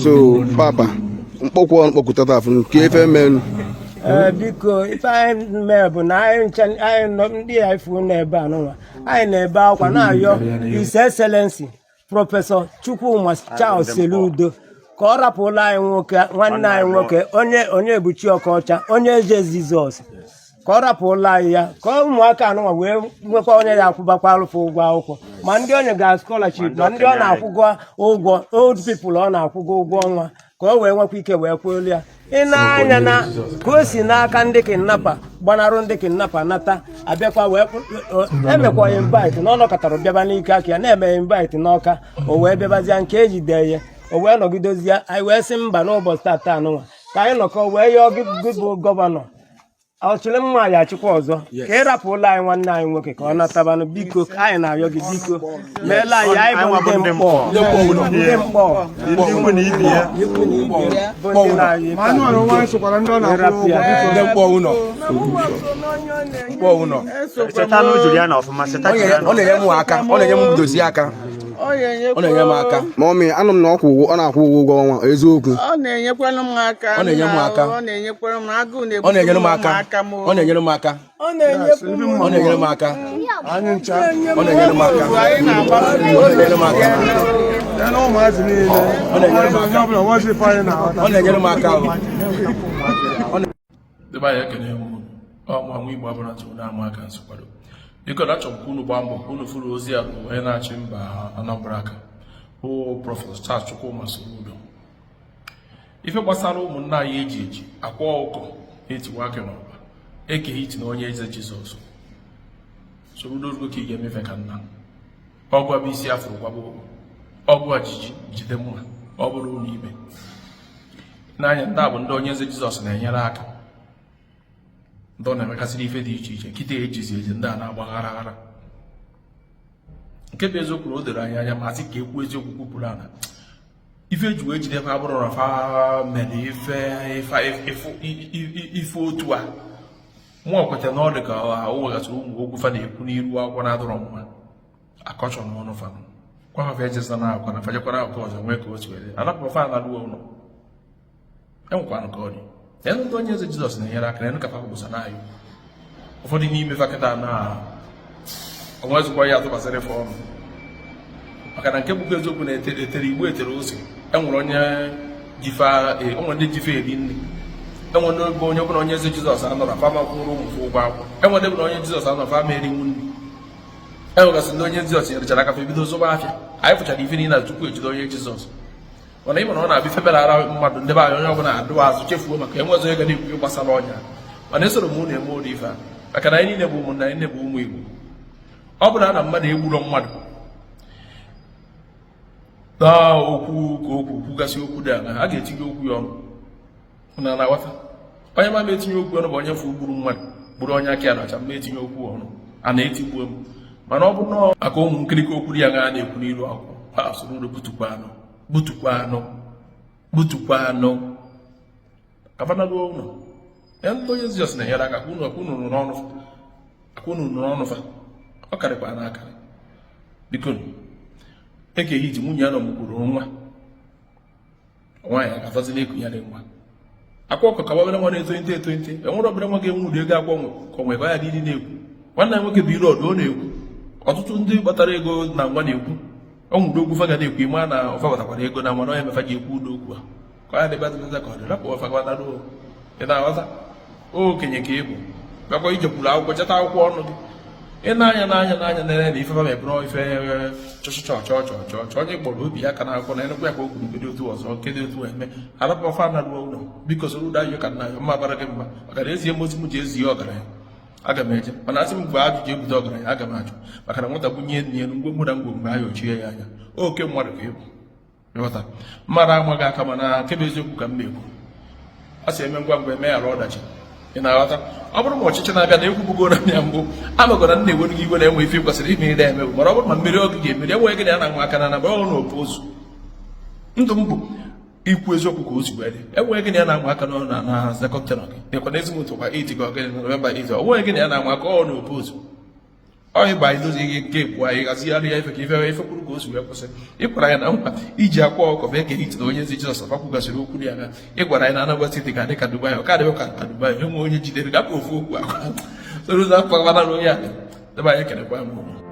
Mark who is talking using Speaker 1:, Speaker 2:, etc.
Speaker 1: So papa mkpọkụtata afụ nke ife menu
Speaker 2: biko ife anyị mee bụ na anyị nọ ndị ifu n'ebe a n'ụwa anyị na-ebe akwa na-ayọ His Excellency Prọfesọ Chukwuma Charles Soludo ka ọ rapụla anyị nwoke nwanne anyị nwoke onye Ebuchi Ọkọcha onye eze Jizọs ka ọ rapụla anyị ya ka ụmụaka anụnwa wee nwekwa onye ya akwụbakwa alụfụ ụgwọ akwụkwọ ma ndị onye ga scholarship ma ndị ọ na-akwụgwọ ụgwọ old people ọ na-akwụgwọ ụgwọ ọnwa ka o wee nwekwa ike wee kwụrụ ya ị na-anya na ka o si n'aka ndị kidnapa gbanarụ ndị kidnapa nata abịakwa wee emekwa invite na ọ nọkọtara bịaba n'ike aka ya na-eme invite n'Ọka o wee bịabazia nke ejide ya o wee nọgidozie anyị wee sị mba n'ụbọchị tata anụnwa ka anyị nọkọ wee yọọ gị bụ gọvanọ ọchịrị mma ya achịkwa ọzọ ka ị rapụla anyị nwanne anyị nwoke ka ọ natabanụ biko ka anyị na-ayọ gị biko meela anyị bụ ndị mkpọ
Speaker 3: ọ na-enye m aka ọ na-enye m dozie aka ọ na-enye m aka
Speaker 1: mọmị anụ m na ọ na-akwụ ụgwọ ọnwa eziokwu
Speaker 3: ọ na-enyere m aka ọ na-enyere m aka ọ na-enyere m aka ọ na-enyere m aka ọ na-enyere m aka ọ na-enyere m aka
Speaker 4: biko na achọrọ ka unu gbaa mbọ ka unu furu ozi a bụ onye na-achị mba Anambra aka bụ Prọfesọ Charles Chukwuma Soludo. Ife gbasara ụmụnna anyị eji akwa ụkọ etiwa aka n'ọba ekeghị iti na onye eze Jizọs Soludo rugo ka ị ga-emefe ka nna ọgwụ abụ isi afọ gwaba ọgwụ ajiji jide mma ọ bụrụ ụlọ ibe n'anya ndị a bụ ndị onye eze Jizọs na-enyere aka ndị ọ na-emekasịrị ife dị iche iche kịta ejizi eji ndị a na-agbaghara aghara nke bụ eziokwu na o doro anya ma sị ka ekwu eziokwu kwupụrụ ana ife eji wee jide fa bụrụ na fa mere ife otu a mụọ kweta na ọ dị ka o weghachiri ụmụ okwu fa na-ekwu n'iru akwụkwọ na-adọrọ mma akọchọ n'ọnụ fa kwafafe ejesa na akwa na fajekwara akụkọ ọzọ nwee ka o si were anapụ fa na-alụọ ụlọ enwekwanụ ka ọ dị elu ndị onye eze Jizọs na-enyere aka na enu ka fa bụsa n'anyị ụfọdụ n'ime fakịta na onwezikwa ya atụbasịrị ife ọnụ maka na nke bụkwa eziokwu na etere igbo etere ose enwere onye onwe ndị jife eri nri enwe ndị bụ onye bụrụ onye eze Jizọs anọrọ fama kwụrụ ụmụ fụ ụgwọ akwụkwọ enwe ndị bụrụ onye Jizọs anọrọ fama erinwu nri enwegasị ndị onye Jizọs nyerechara aka fa ebido zụba afịa anyị fụchara ife niile na tupu ejide onye Jizọs mana ịma na ọ na-abịa ife bere ara mmadụ ndị be anyị onye ọbụla adụ azụ chefuo maka enwezi onye ga na-ekwu gbasara ọnya mana esoro m unu eme ụdị ife a maka na anyị niile bụ ụmụnna anyị niile bụ ụmụ Igbo ọ bụrụ na mmadụ egburo mmadụ na okwu ka okwu kwugasị okwu dị ala a ga-etinye okwu ya ọnụ na na-aghọta onye ma etinye okwu ọnụ bụ onye fụ gburu mmadụ gburu onye aka ya nacha mma etinye okwu ọnụ a na-etigbuo m mana ọ bụ na aka ụmụ nkirika okwu dị ya ga na-ekwu n'iru akwụkwọ ha asụrụ butukwa anụ kafanago ụlọ ya ndị onye Jizọs na-enyere aka unu nụrụ ọnụ fa ọ karịkwa n'aka biko ekeghị iji nwunye ya nọ mkwuru nwa nwaanyị agafazila eku ya dị nwa akwa ọkọ ka wabere nwa na-etonite enwere obere nwa ga-enwe ụdị ego akwa ka onwe ya dị na-ekwu nwanne ya nwoke bụ ire ọdụ ọ na-ekwu ọtụtụ ndị gbatara ego na nwa na-ekwu ọ nwụrụ okwu fa ga na-ekwu ime na ọfa gbatakwara ego na mana onye mefa ji ekwu ụdọ okwu a ka ya dịbatịta ka ọ dị rapụ ọfa gbatara ị na-aghọta okenye ka ịbụ bịakwa ijekwuru akwụkwọ cheta akwụkwọ ọnụ gị ị na-anya n'anya na ife fa mebụrụ ife chọchọ onye kpọrọ obi ya ka na akwụkwọ na enekwu ya ka o kwuru kedu otu ọzọ kedu otu eme arapụ ọfa na ruo ụlọ biko soro ụda ka nna ya mma bara gị mba maka na ezie mozi m ji ezi ya ọgaranya aga m eje mana asị m mgbe ajụjụ ebute ọgaranya aga m ajụ maka na nwata bunye nne ya ngwongwo na ngwo mgbe anyị ochie ya anya oke mmadụ ka ịbụ ịghọta mmadụ amaghị aka mana nke bụ eziokwu ka m na-ekwu a sị eme ngwa ngwa eme ghara ọdachi ị na-aghọta ọ bụrụ ma ọchịchị na-abịa na ekwubugo na ya mbụ amagora nna enwere gị igwe na-enwe ife kwesịrị ime ire eme mana ọ bụrụ ma mmeri ọgụ ga-emeri enweghị gị na ya na-anwa aka na naba ọ na opu ozu ndụ m bụ ikwu eziokwu ka o si wee dị enweghị gị na ya na-anwa aka na sekọndịrị gị nekwa na ezigbo ntụkwa iti gị ọgịnị na Nọvemba 8 onweghị gị na ya na-anwa aka ọ na opu ozu ọ ịba anyị dozie ihe nke ebu anyị gazigharị ya ife ka ife kwuru ka o si wee kwụsị ịkwara ya na nkwa iji akwa ọkọ bụ eke iti na onye ezi Jizọs akwụgasịrị okwu ya ha ịgwara anyị na Anambra steeti ga dịka Dubai ọ ka dịbe ka Dubai enwe onye jidere gapụ ofu okwu akwa sorozi akwa gbara onye a debe anyị ekelekwa m